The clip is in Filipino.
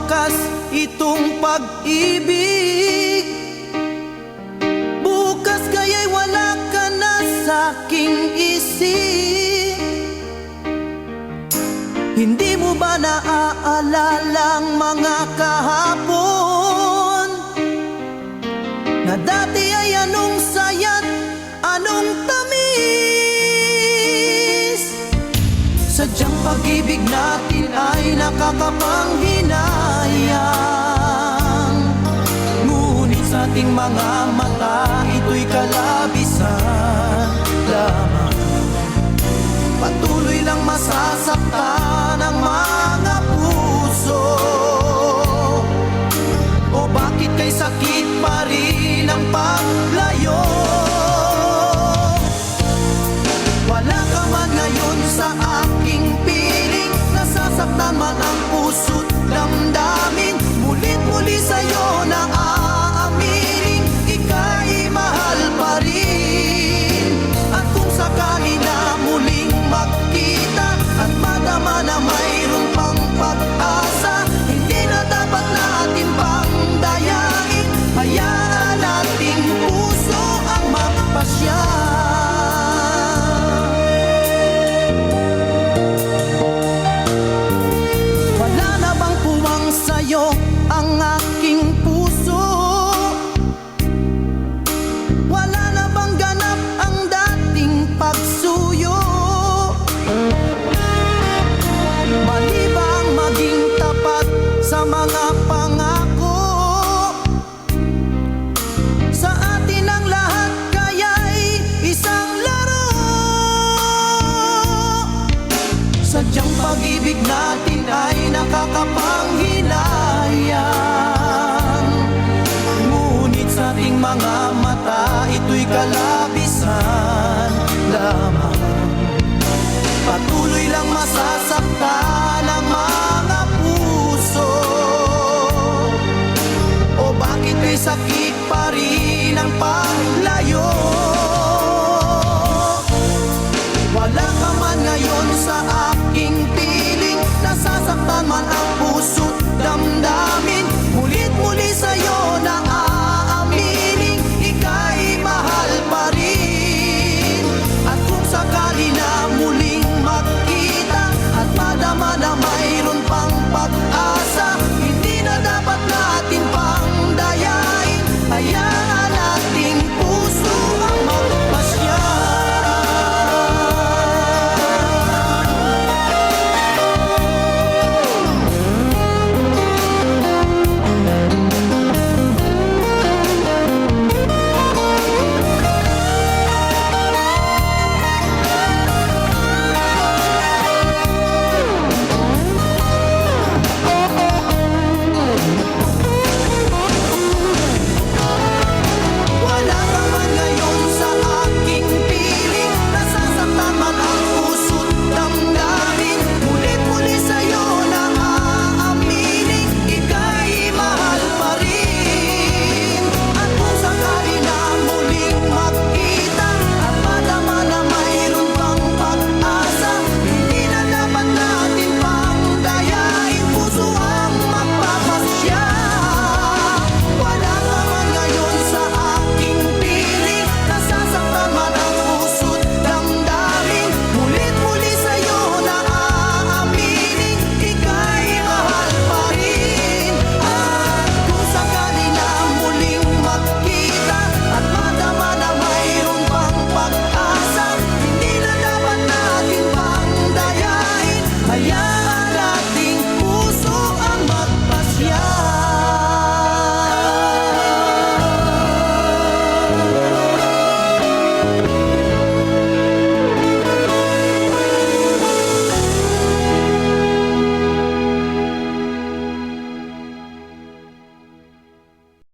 wakas itong pag-ibig. Bukas kaya'y wala ka na sa'king isip. Hindi mo ba naaalalang mga kahapon na dati ay anong saya't anong tamis? Sadyang pag-ibig natin ay nakakapanghinayang, ngunit sa ating mga mata ito'y kalabisan lamang. Patuloy lang masasaktan ang mga puso. O bakit kay sakit pa rin ang paglayo? Wala ka man ngayon sa aking piling, nasasaktan man ang puso't damdamin. Mulit-muli sa'yo na aaminin, ika'y mahal pa rin. At kung sakali na muling magkita at madama na mayroon pang pag-asa, hindi na dapat natin pang dayain. Hayaan nating puso ang magpasya. Wala na bang puwang sa'yo ang aking puso? Wala na bang ganap ang dating pagsuyo? Mali ba ang maging tapat sa mga pangako? Sa atin ang lahat kaya'y isang laro. Sadyang pag-ibig natin ay nakakapanghinayang, ngunit sa ating mga mata ito'y kalabisan lamang. Patuloy lang masasaktan ang mga puso. O bakit may sakit